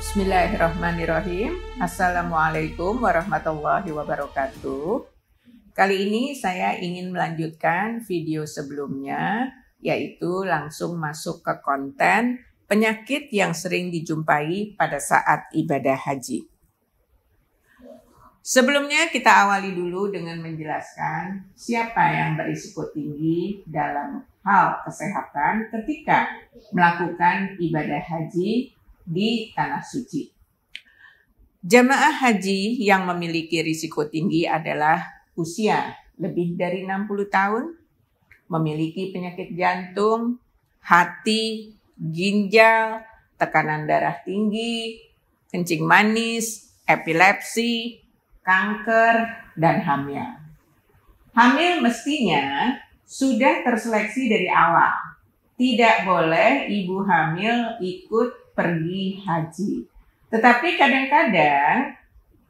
Bismillahirrahmanirrahim. Assalamualaikum warahmatullahi wabarakatuh. Kali ini saya ingin melanjutkan video sebelumnya, yaitu langsung masuk ke konten penyakit yang sering dijumpai pada saat ibadah haji. Sebelumnya kita awali dulu dengan menjelaskan siapa yang berisiko tinggi dalam hal kesehatan ketika melakukan ibadah haji di tanah suci. Jamaah haji yang memiliki risiko tinggi adalah usia lebih dari 60 tahun, memiliki penyakit jantung, hati, ginjal, tekanan darah tinggi, kencing manis, epilepsi, kanker, dan hamil. Hamil mestinya sudah terseleksi dari awal. Tidak boleh ibu hamil ikut pergi haji. Tetapi kadang-kadang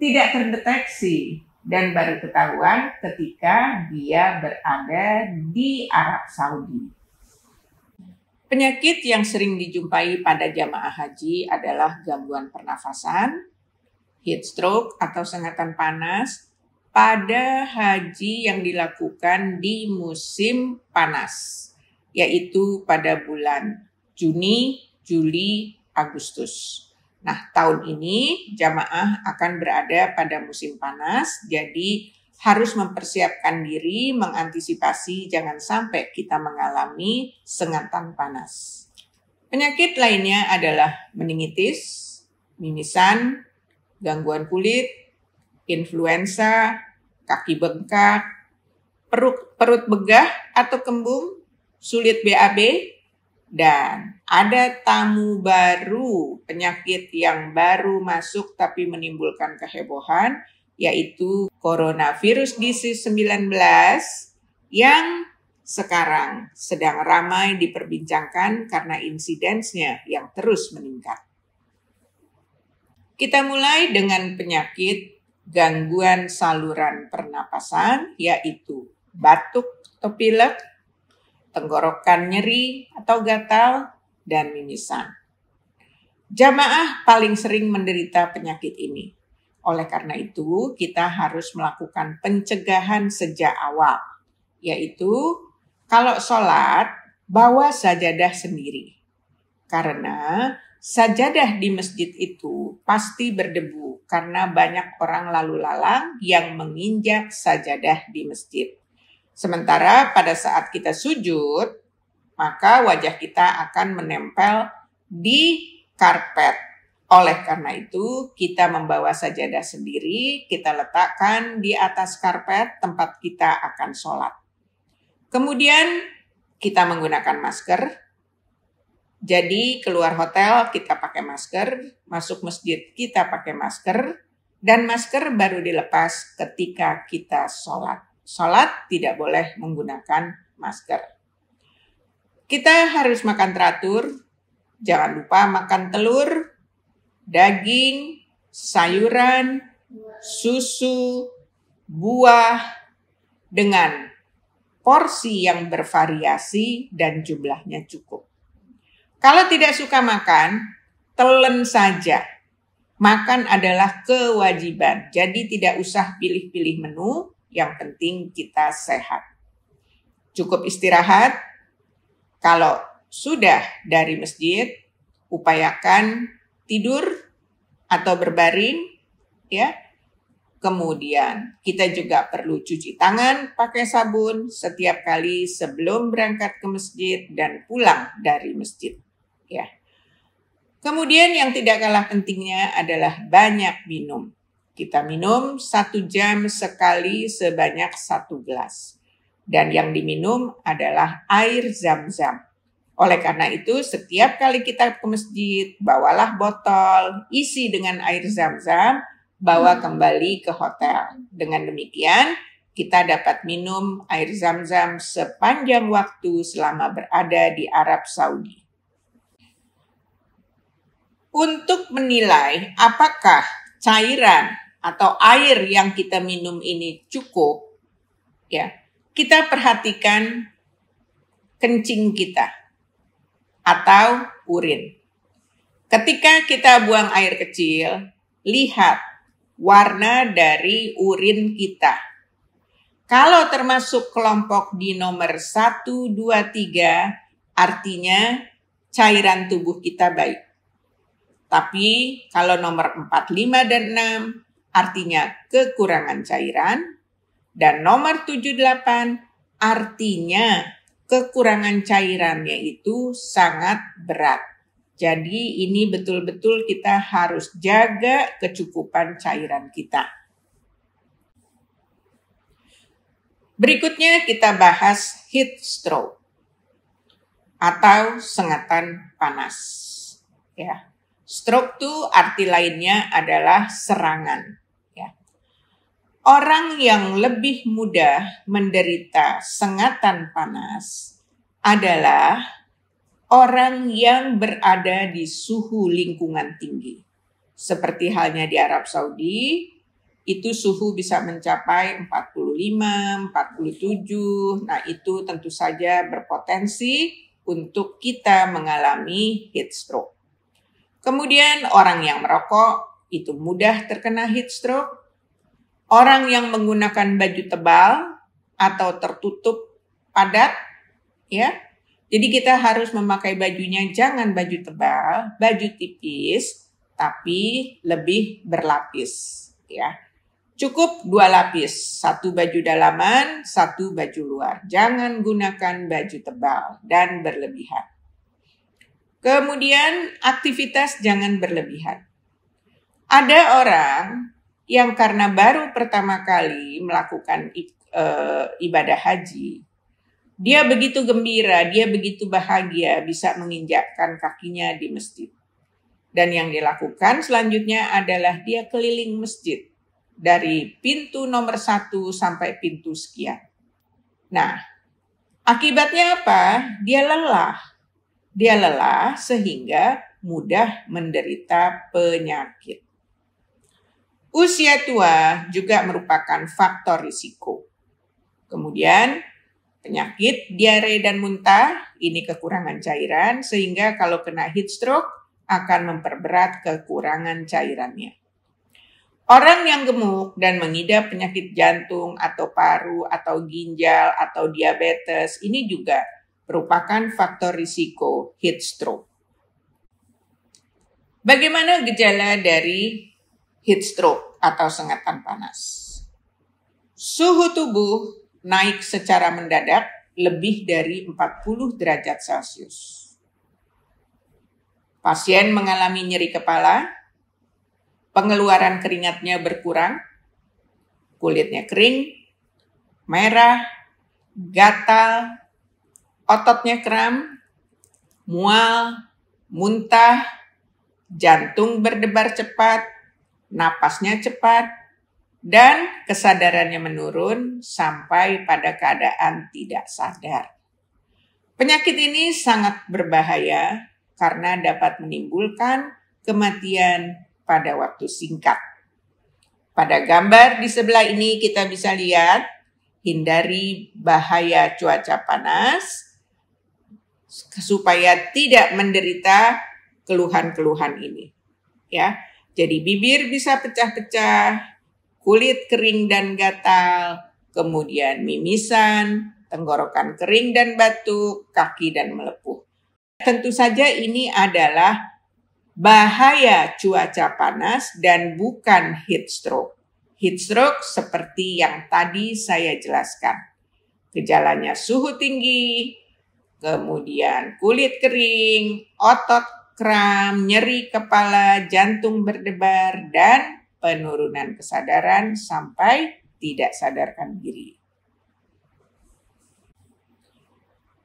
tidak terdeteksi dan baru ketahuan ketika dia berada di Arab Saudi. Penyakit yang sering dijumpai pada jamaah haji adalah gangguan pernafasan, heat stroke atau sengatan panas pada haji yang dilakukan di musim panas, yaitu pada bulan Juni, Juli, Agustus. Nah, tahun ini jamaah akan berada pada musim panas, jadi harus mempersiapkan diri, mengantisipasi jangan sampai kita mengalami sengatan panas. Penyakit lainnya adalah meningitis, mimisan, gangguan kulit, influenza, kaki bengkak, perut begah atau kembung, sulit BAB, dan ada tamu baru, penyakit yang baru masuk tapi menimbulkan kehebohan, yaitu coronavirus disease 19 yang sekarang sedang ramai diperbincangkan karena insidensnya yang terus meningkat. Kita mulai dengan penyakit gangguan saluran pernapasan, yaitu batuk atau pilek, tenggorokan nyeri atau gatal, dan mimisan. Jamaah paling sering menderita penyakit ini. Oleh karena itu, kita harus melakukan pencegahan sejak awal, yaitu kalau sholat, bawa sajadah sendiri. Karena sajadah di masjid itu pasti berdebu karena banyak orang lalu lalang yang menginjak sajadah di masjid. Sementara pada saat kita sujud, maka wajah kita akan menempel di karpet. Oleh karena itu, kita membawa sajadah sendiri, kita letakkan di atas karpet tempat kita akan sholat. Kemudian kita menggunakan masker. Jadi keluar hotel kita pakai masker, masuk masjid kita pakai masker, dan masker baru dilepas ketika kita sholat. Sholat tidak boleh menggunakan masker. Kita harus makan teratur, jangan lupa makan telur, daging, sayuran, susu, buah, dengan porsi yang bervariasi dan jumlahnya cukup. Kalau tidak suka makan, telan saja. Makan adalah kewajiban, jadi tidak usah pilih-pilih menu. Yang penting kita sehat. Cukup istirahat. Kalau sudah dari masjid, upayakan tidur atau berbaring, ya. Kemudian kita juga perlu cuci tangan pakai sabun setiap kali sebelum berangkat ke masjid dan pulang dari masjid, ya. Kemudian yang tidak kalah pentingnya adalah banyak minum. Kita minum 1 jam sekali sebanyak 1 gelas. Dan yang diminum adalah air zam-zam. Oleh karena itu, setiap kali kita ke masjid, bawalah botol, isi dengan air zam-zam, bawa kembali ke hotel. Dengan demikian, kita dapat minum air zam-zam sepanjang waktu selama berada di Arab Saudi. Untuk menilai apakah cairan atau air yang kita minum ini cukup, ya, kita perhatikan kencing kita atau urin. Ketika kita buang air kecil, lihat warna dari urin kita. Kalau termasuk kelompok di nomor 1, 2, 3, artinya cairan tubuh kita baik. Tapi kalau nomor 4, 5, dan 6, artinya kekurangan cairan. Dan nomor 7, 8, artinya kekurangan cairannya itu sangat berat. Jadi ini betul-betul kita harus jaga kecukupan cairan kita. Berikutnya kita bahas heat stroke atau sengatan panas. Ya. Stroke itu arti lainnya adalah serangan. Ya. Orang yang lebih mudah menderita sengatan panas adalah orang yang berada di suhu lingkungan tinggi. Seperti halnya di Arab Saudi, itu suhu bisa mencapai 45, 47. Nah, itu tentu saja berpotensi untuk kita mengalami heat stroke. Kemudian orang yang merokok itu mudah terkena heat stroke. Orang yang menggunakan baju tebal atau tertutup padat, ya. Jadi kita harus memakai bajunya jangan baju tebal, baju tipis, tapi lebih berlapis, ya. Cukup 2 lapis, 1 baju dalaman, 1 baju luar. Jangan gunakan baju tebal dan berlebihan. Kemudian aktivitas jangan berlebihan. Ada orang yang karena baru pertama kali melakukan ibadah haji, dia begitu gembira, dia begitu bahagia bisa menginjakkan kakinya di masjid. Dan yang dilakukan selanjutnya adalah dia keliling masjid dari pintu nomor 1 sampai pintu sekian. Nah, akibatnya apa? Dia lelah. Dia lelah sehingga mudah menderita penyakit. Usia tua juga merupakan faktor risiko. Kemudian penyakit diare dan muntah, ini kekurangan cairan, sehingga kalau kena heat stroke akan memperberat kekurangan cairannya. Orang yang gemuk dan mengidap penyakit jantung atau paru atau ginjal atau diabetes, ini juga merupakan faktor risiko heat stroke. Bagaimana gejala dari heat stroke atau sengatan panas? Suhu tubuh naik secara mendadak lebih dari 40 derajat Celcius. Pasien mengalami nyeri kepala, pengeluaran keringatnya berkurang, kulitnya kering, merah, gatal, ototnya kram, mual, muntah, jantung berdebar cepat, napasnya cepat, dan kesadarannya menurun sampai pada keadaan tidak sadar. Penyakit ini sangat berbahaya karena dapat menimbulkan kematian pada waktu singkat. Pada gambar di sebelah ini kita bisa lihat, hindari bahaya cuaca panas supaya tidak menderita keluhan-keluhan ini. Ya, jadi bibir bisa pecah-pecah, kulit kering dan gatal, kemudian mimisan, tenggorokan kering dan batuk, kaki dan melepuh. Tentu saja ini adalah bahaya cuaca panas dan bukan heat stroke. Heat stroke seperti yang tadi saya jelaskan. Gejalanya suhu tinggi, kemudian kulit kering, otot kram, nyeri kepala, jantung berdebar, dan penurunan kesadaran sampai tidak sadarkan diri.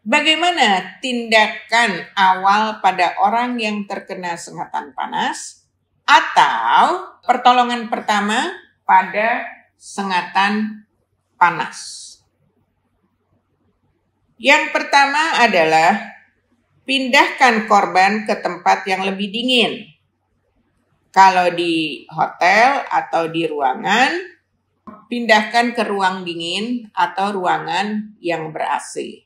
Bagaimana tindakan awal pada orang yang terkena sengatan panas atau pertolongan pertama pada sengatan panas? Yang pertama adalah pindahkan korban ke tempat yang lebih dingin. Kalau di hotel atau di ruangan, pindahkan ke ruang dingin atau ruangan yang ber-AC.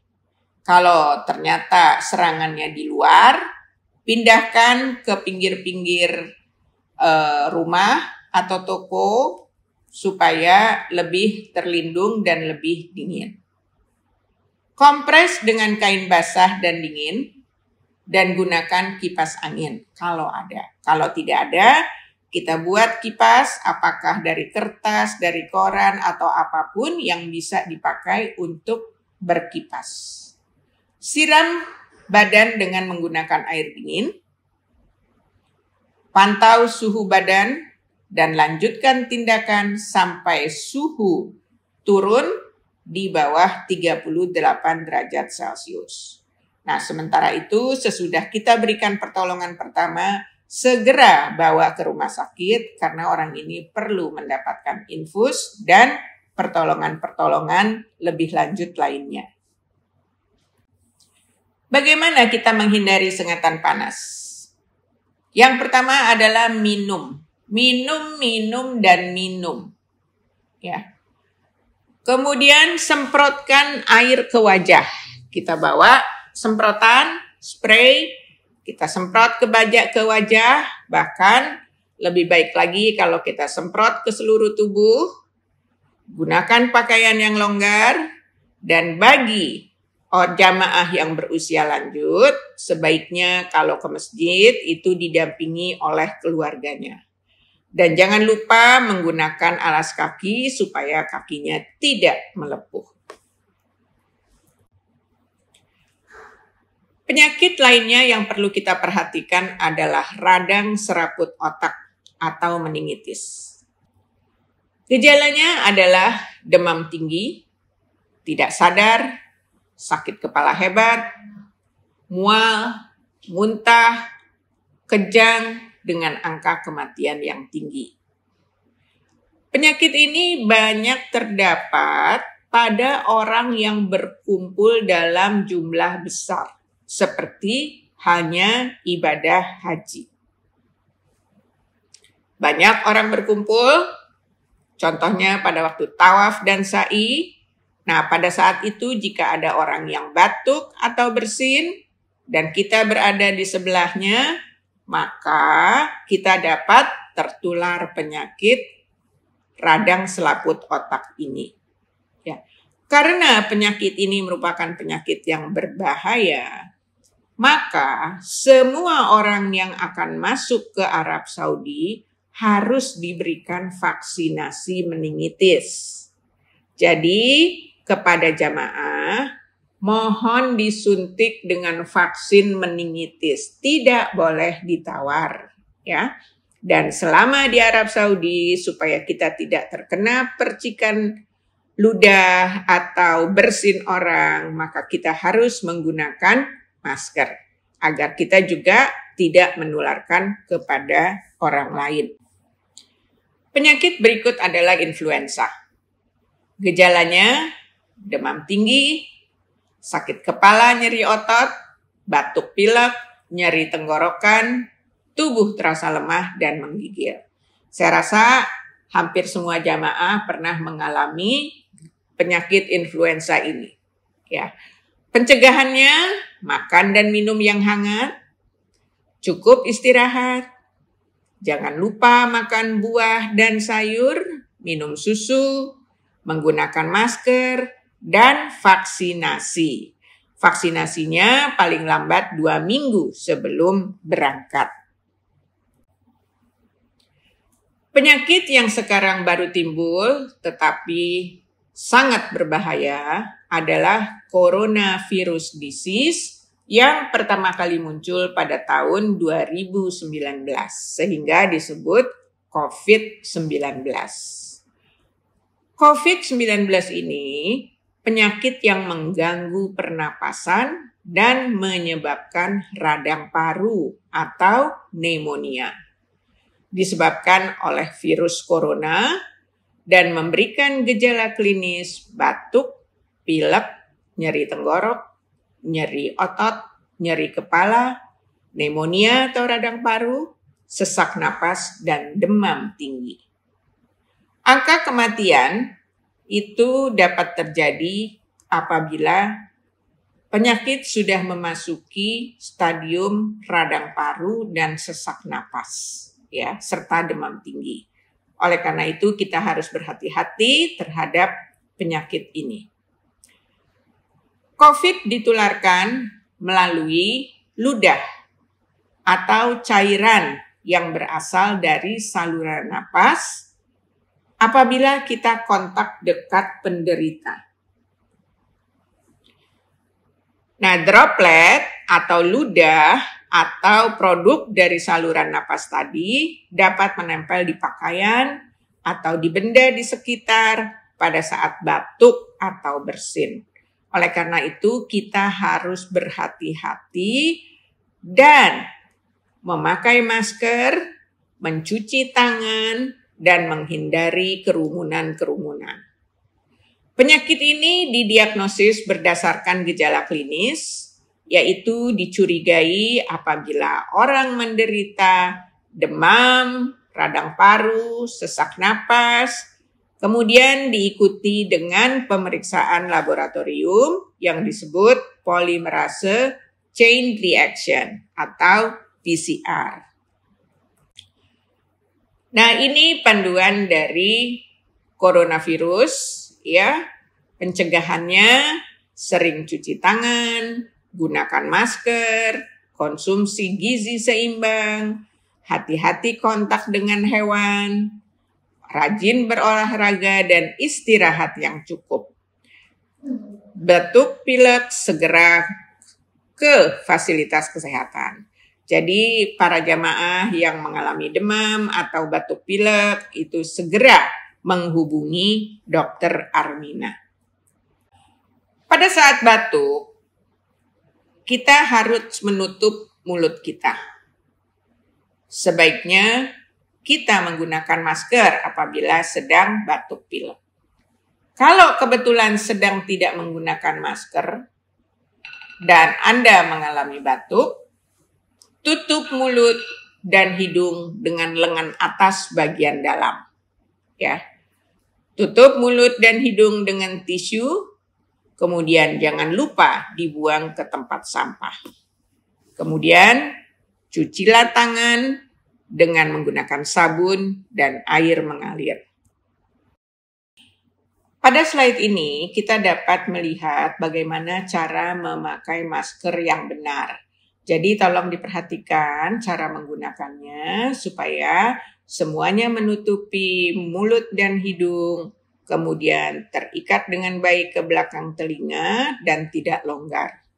Kalau ternyata serangannya di luar, pindahkan ke pinggir-pinggir rumah atau toko supaya lebih terlindung dan lebih dingin. Kompres dengan kain basah dan dingin dan gunakan kipas angin kalau ada. Kalau tidak ada, kita buat kipas apakah dari kertas, dari koran atau apapun yang bisa dipakai untuk berkipas. Siram badan dengan menggunakan air dingin. Pantau suhu badan dan lanjutkan tindakan sampai suhu turun di bawah 38 derajat Celcius. Nah, sementara itu sesudah kita berikan pertolongan pertama, segera bawa ke rumah sakit karena orang ini perlu mendapatkan infus dan pertolongan-pertolongan lebih lanjut lainnya. Bagaimana kita menghindari sengatan panas? Yang pertama adalah minum. Minum, dan minum. Ya. Kemudian semprotkan air ke wajah. Kita bawa semprotan, spray, kita semprot ke wajah, bahkan lebih baik lagi kalau kita semprot ke seluruh tubuh. Gunakan pakaian yang longgar, dan bagi jamaah yang berusia lanjut, sebaiknya kalau ke masjid itu didampingi oleh keluarganya. Dan jangan lupa menggunakan alas kaki supaya kakinya tidak melepuh. Penyakit lainnya yang perlu kita perhatikan adalah radang serabut otak atau meningitis. Gejalanya adalah demam tinggi, tidak sadar, sakit kepala hebat, mual, muntah, kejang, dengan angka kematian yang tinggi. Penyakit ini banyak terdapat pada orang yang berkumpul dalam jumlah besar, seperti halnya ibadah haji. Banyak orang berkumpul, contohnya pada waktu tawaf dan sa'i. Nah, pada saat itu jika ada orang yang batuk atau bersin dan kita berada di sebelahnya, maka kita dapat tertular penyakit radang selaput otak ini. Ya. Karena penyakit ini merupakan penyakit yang berbahaya, maka semua orang yang akan masuk ke Arab Saudi harus diberikan vaksinasi meningitis. Jadi, kepada jamaah, mohon disuntik dengan vaksin meningitis, tidak boleh ditawar, ya. Dan selama di Arab Saudi supaya kita tidak terkena percikan ludah atau bersin orang, maka kita harus menggunakan masker agar kita juga tidak menularkan kepada orang lain. Penyakit berikut adalah influenza. Gejalanya demam tinggi, sakit kepala, nyeri otot, batuk pilek, nyeri tenggorokan, tubuh terasa lemah dan menggigil. Saya rasa hampir semua jamaah pernah mengalami penyakit influenza ini. Ya. Pencegahannya, makan dan minum yang hangat, cukup istirahat, jangan lupa makan buah dan sayur, minum susu, menggunakan masker, dan vaksinasi. Vaksinasinya paling lambat 2 minggu sebelum berangkat. Penyakit yang sekarang baru timbul tetapi sangat berbahaya adalah coronavirus disease yang pertama kali muncul pada tahun 2019 sehingga disebut COVID-19. COVID-19 ini penyakit yang mengganggu pernapasan dan menyebabkan radang paru atau pneumonia. Disebabkan oleh virus corona dan memberikan gejala klinis batuk, pilek, nyeri tenggorok, nyeri otot, nyeri kepala, pneumonia atau radang paru, sesak napas, dan demam tinggi. Angka kematian itu dapat terjadi apabila penyakit sudah memasuki stadium radang paru dan sesak napas, ya, serta demam tinggi. Oleh karena itu kita harus berhati-hati terhadap penyakit ini. COVID ditularkan melalui ludah atau cairan yang berasal dari saluran napas apabila kita kontak dekat penderita. Nah, droplet atau ludah atau produk dari saluran napas tadi dapat menempel di pakaian atau di benda di sekitar pada saat batuk atau bersin. Oleh karena itu, kita harus berhati-hati dan memakai masker, mencuci tangan, dan menghindari kerumunan-kerumunan. Penyakit ini didiagnosis berdasarkan gejala klinis, yaitu dicurigai apabila orang menderita demam, radang paru, sesak napas, kemudian diikuti dengan pemeriksaan laboratorium yang disebut polymerase chain reaction atau PCR. Nah, ini panduan dari coronavirus, ya. Pencegahannya sering cuci tangan, gunakan masker, konsumsi gizi seimbang, hati-hati kontak dengan hewan, rajin berolahraga dan istirahat yang cukup. Batuk pilek segera ke fasilitas kesehatan. Jadi para jamaah yang mengalami demam atau batuk pilek itu segera menghubungi Dr. Armina. Pada saat batuk, kita harus menutup mulut kita. Sebaiknya kita menggunakan masker apabila sedang batuk pilek. Kalau kebetulan sedang tidak menggunakan masker dan Anda mengalami batuk, tutup mulut dan hidung dengan lengan atas bagian dalam. Ya. Tutup mulut dan hidung dengan tisu, kemudian jangan lupa dibuang ke tempat sampah. Kemudian cucilah tangan dengan menggunakan sabun dan air mengalir. Pada slide ini kita dapat melihat bagaimana cara memakai masker yang benar. Jadi tolong diperhatikan cara menggunakannya supaya semuanya menutupi mulut dan hidung, kemudian terikat dengan baik ke belakang telinga dan tidak longgar.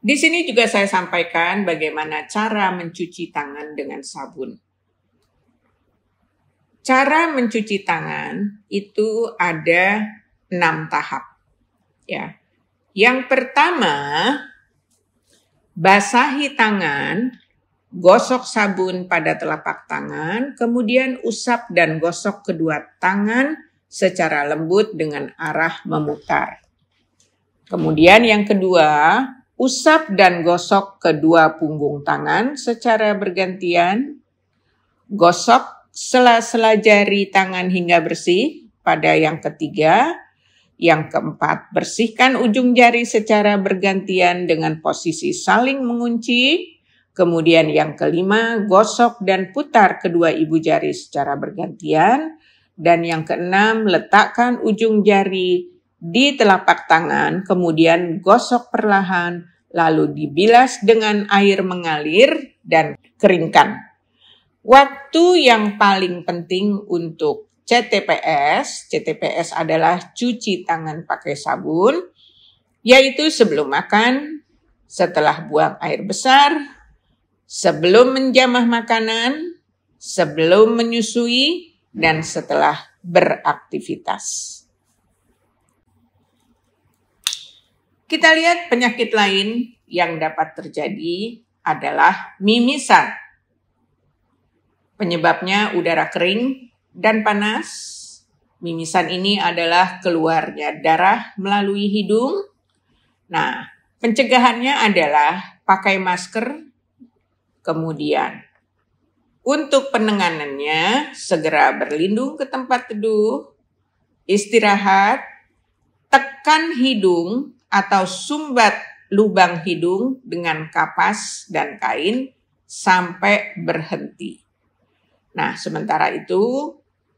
Di sini juga saya sampaikan bagaimana cara mencuci tangan dengan sabun. Cara mencuci tangan itu ada 6 tahap. Ya. Yang pertama, basahi tangan, gosok sabun pada telapak tangan, kemudian usap dan gosok kedua tangan secara lembut dengan arah memutar. Kemudian yang kedua, usap dan gosok kedua punggung tangan secara bergantian, gosok sela-sela jari tangan hingga bersih pada yang ketiga. Yang keempat, bersihkan ujung jari secara bergantian dengan posisi saling mengunci. Kemudian yang kelima, gosok dan putar kedua ibu jari secara bergantian. Dan yang keenam, letakkan ujung jari di telapak tangan, kemudian gosok perlahan, lalu dibilas dengan air mengalir dan keringkan. Waktu yang paling penting untuk CTPS adalah cuci tangan pakai sabun, yaitu sebelum makan, setelah buang air besar, sebelum menjamah makanan, sebelum menyusui, dan setelah beraktivitas. Kita lihat penyakit lain yang dapat terjadi adalah mimisan. Penyebabnya udara kering dan panas. Mimisan ini adalah keluarnya darah melalui hidung. Nah, pencegahannya adalah pakai masker. Kemudian, untuk penanganannya segera berlindung ke tempat teduh, istirahat, tekan hidung atau sumbat lubang hidung dengan kapas dan kain sampai berhenti. Nah, sementara itu,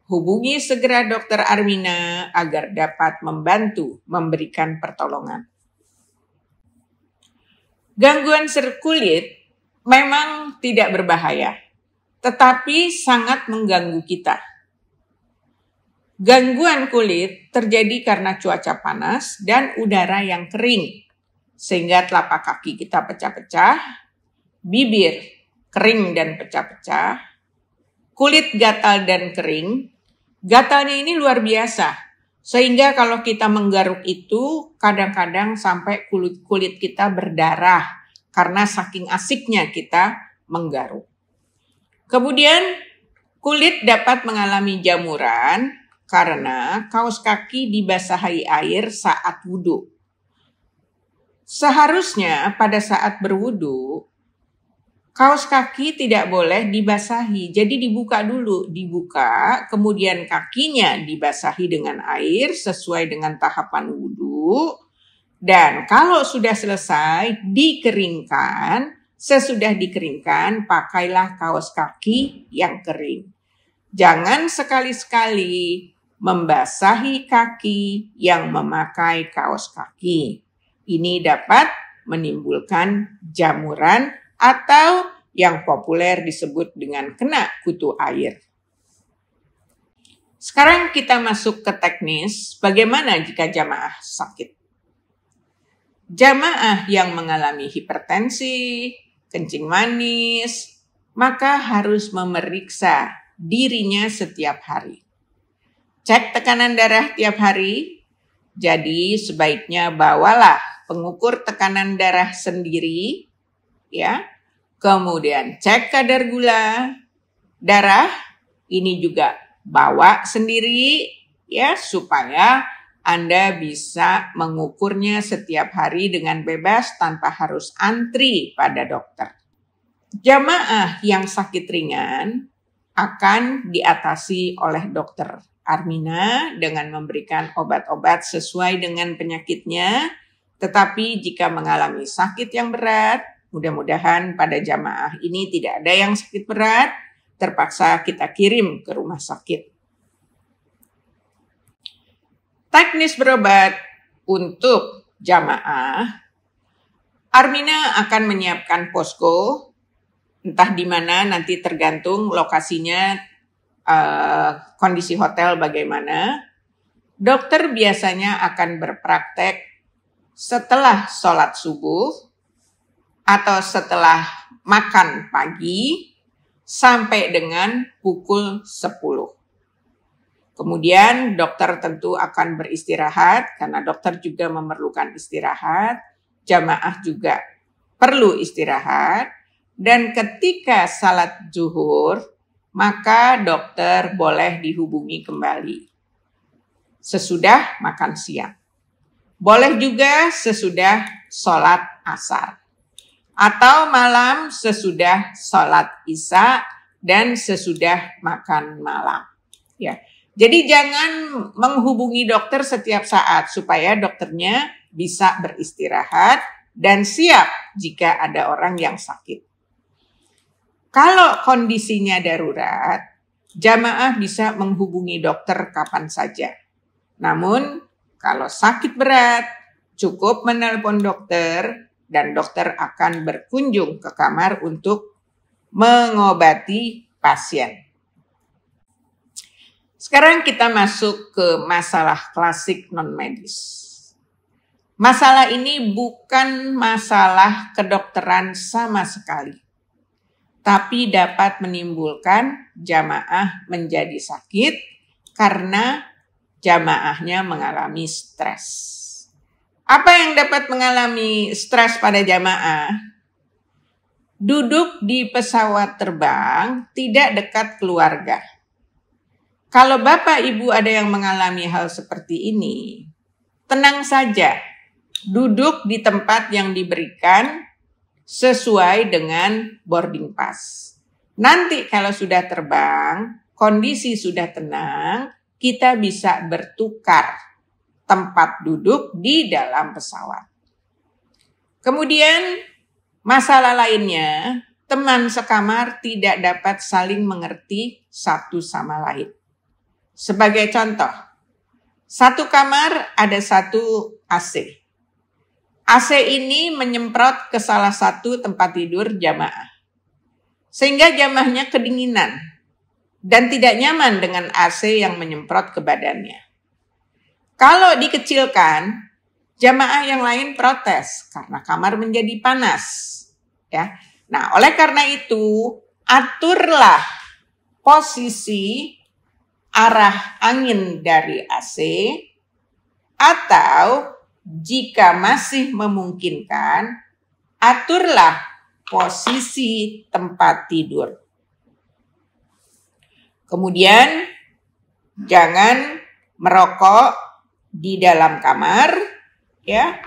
hubungi segera Dokter Armina agar dapat membantu memberikan pertolongan. Gangguan sel kulit memang tidak berbahaya, tetapi sangat mengganggu kita. Gangguan kulit terjadi karena cuaca panas dan udara yang kering, sehingga telapak kaki kita pecah-pecah, bibir kering dan pecah-pecah, kulit gatal dan kering. Gatalnya ini luar biasa, sehingga kalau kita menggaruk itu kadang-kadang sampai kulit kita berdarah karena saking asiknya kita menggaruk. Kemudian kulit dapat mengalami jamuran karena kaos kaki dibasahi air saat wudhu. Seharusnya pada saat berwudhu, kaos kaki tidak boleh dibasahi, jadi dibuka dulu, kemudian kakinya dibasahi dengan air sesuai dengan tahapan wudhu, dan kalau sudah selesai dikeringkan, sesudah dikeringkan pakailah kaos kaki yang kering. Jangan sekali-sekali membasahi kaki yang memakai kaos kaki. Ini dapat menimbulkan jamuran atau yang populer disebut dengan kena kutu air. Sekarang kita masuk ke teknis, bagaimana jika jamaah sakit? Jamaah yang mengalami hipertensi, kencing manis, maka harus memeriksa dirinya setiap hari. Cek tekanan darah tiap hari, jadi sebaiknya bawalah pengukur tekanan darah sendiri, ya. Kemudian cek kadar gula darah, ini juga bawa sendiri, ya, supaya Anda bisa mengukurnya setiap hari dengan bebas tanpa harus antri pada dokter. Jamaah yang sakit ringan akan diatasi oleh Dokter Armina dengan memberikan obat-obat sesuai dengan penyakitnya. Tetapi jika mengalami sakit yang berat, mudah-mudahan pada jamaah ini tidak ada yang sakit berat, terpaksa kita kirim ke rumah sakit. Teknis berobat untuk jamaah, Armina akan menyiapkan posko, entah di mana nanti tergantung lokasinya, kondisi hotel bagaimana. Dokter biasanya akan berpraktek setelah sholat subuh atau setelah makan pagi sampai dengan pukul 10. Kemudian dokter tentu akan beristirahat karena dokter juga memerlukan istirahat, jamaah juga perlu istirahat, dan ketika salat zuhur maka dokter boleh dihubungi kembali sesudah makan siang. Boleh juga sesudah sholat asar. Atau malam sesudah sholat isya dan sesudah makan malam. Ya. Jadi jangan menghubungi dokter setiap saat supaya dokternya bisa beristirahat dan siap jika ada orang yang sakit. Kalau kondisinya darurat, jamaah bisa menghubungi dokter kapan saja. Namun, kalau sakit berat, cukup menelpon dokter dan dokter akan berkunjung ke kamar untuk mengobati pasien. Sekarang kita masuk ke masalah klasik non-medis. Masalah ini bukan masalah kedokteran sama sekali, tapi dapat menimbulkan jamaah menjadi sakit karena jamaahnya mengalami stres. Apa yang dapat mengalami stres pada jamaah? Duduk di pesawat terbang tidak dekat keluarga. Kalau Bapak Ibu ada yang mengalami hal seperti ini, tenang saja. Duduk di tempat yang diberikan sesuai dengan boarding pass. Nanti kalau sudah terbang, kondisi sudah tenang, kita bisa bertukar tempat duduk di dalam pesawat. Kemudian masalah lainnya, teman sekamar tidak dapat saling mengerti satu sama lain. Sebagai contoh, satu kamar ada satu AC. AC ini menyemprot ke salah satu tempat tidur jamaah. Sehingga jamaahnya kedinginan dan tidak nyaman dengan AC yang menyemprot ke badannya. Kalau dikecilkan, jamaah yang lain protes karena kamar menjadi panas. Ya. Nah, oleh karena itu, aturlah posisi arah angin dari AC, atau jika masih memungkinkan, aturlah posisi tempat tidur. Kemudian, jangan merokok di dalam kamar, ya,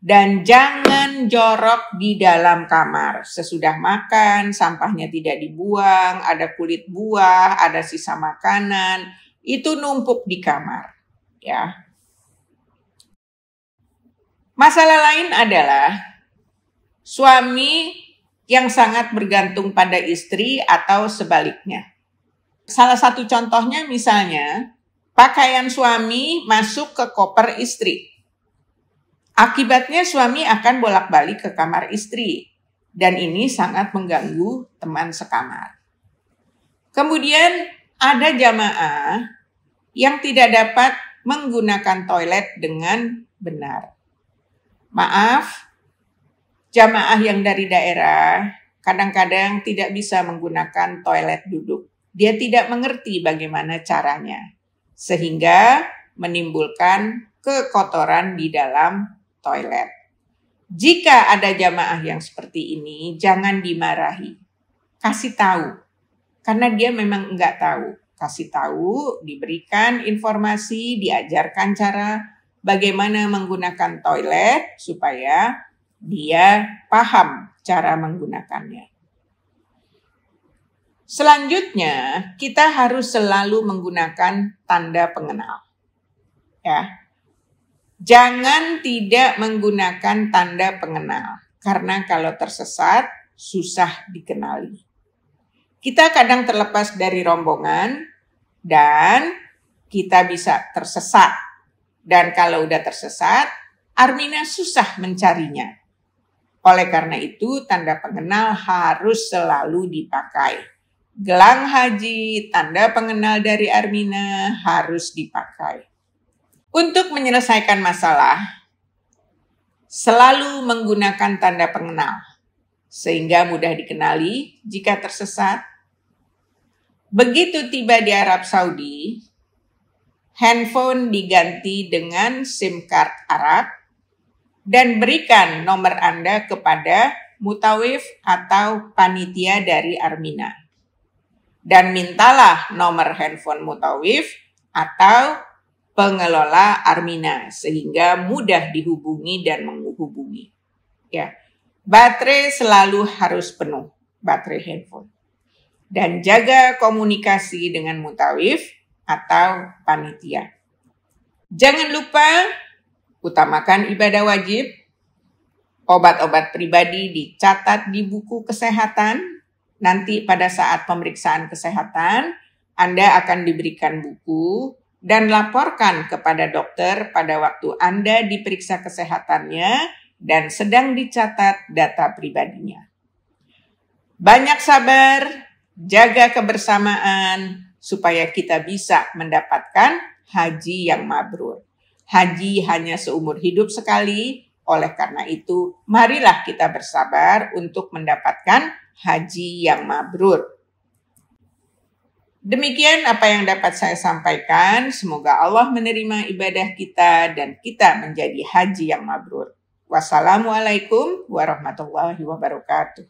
dan jangan jorok di dalam kamar. Sesudah makan, sampahnya tidak dibuang, ada kulit buah, ada sisa makanan, itu numpuk di kamar, ya. Masalah lain adalah suami yang sangat bergantung pada istri atau sebaliknya. Salah satu contohnya misalnya, pakaian suami masuk ke koper istri. Akibatnya suami akan bolak-balik ke kamar istri. Dan ini sangat mengganggu teman sekamar. Kemudian ada jamaah yang tidak dapat menggunakan toilet dengan benar. Maaf, jamaah yang dari daerah kadang-kadang tidak bisa menggunakan toilet duduk. Dia tidak mengerti bagaimana caranya. Sehingga menimbulkan kekotoran di dalam toilet. Jika ada jamaah yang seperti ini, jangan dimarahi. Kasih tahu. Karena dia memang enggak tahu. Kasih tahu, diberikan informasi, diajarkan cara bagaimana menggunakan toilet supaya dia paham cara menggunakannya. Selanjutnya, kita harus selalu menggunakan tanda pengenal. Ya. Jangan tidak menggunakan tanda pengenal, karena kalau tersesat, susah dikenali. Kita kadang terlepas dari rombongan, dan kita bisa tersesat. Dan kalau udah tersesat, Armina susah mencarinya. Oleh karena itu, tanda pengenal harus selalu dipakai. Gelang haji, tanda pengenal dari Armina harus dipakai. Untuk menyelesaikan masalah, selalu menggunakan tanda pengenal, sehingga mudah dikenali jika tersesat. Begitu tiba di Arab Saudi, handphone diganti dengan SIM card Arab, dan berikan nomor Anda kepada mutawif atau panitia dari Armina. Dan mintalah nomor handphone mutawif atau pengelola Armina sehingga mudah dihubungi dan menghubungi. Ya. Baterai selalu harus penuh, baterai handphone. Dan jaga komunikasi dengan mutawif atau panitia. Jangan lupa utamakan ibadah wajib. Obat-obat pribadi dicatat di buku kesehatan. Nanti pada saat pemeriksaan kesehatan, Anda akan diberikan buku dan laporkan kepada dokter pada waktu Anda diperiksa kesehatannya dan sedang dicatat data pribadinya. Banyak sabar, jaga kebersamaan supaya kita bisa mendapatkan haji yang mabrur. Haji hanya seumur hidup sekali, oleh karena itu marilah kita bersabar untuk mendapatkan haji yang mabrur. Demikian apa yang dapat saya sampaikan. Semoga Allah menerima ibadah kita dan kita menjadi haji yang mabrur. Wassalamualaikum warahmatullahi wabarakatuh.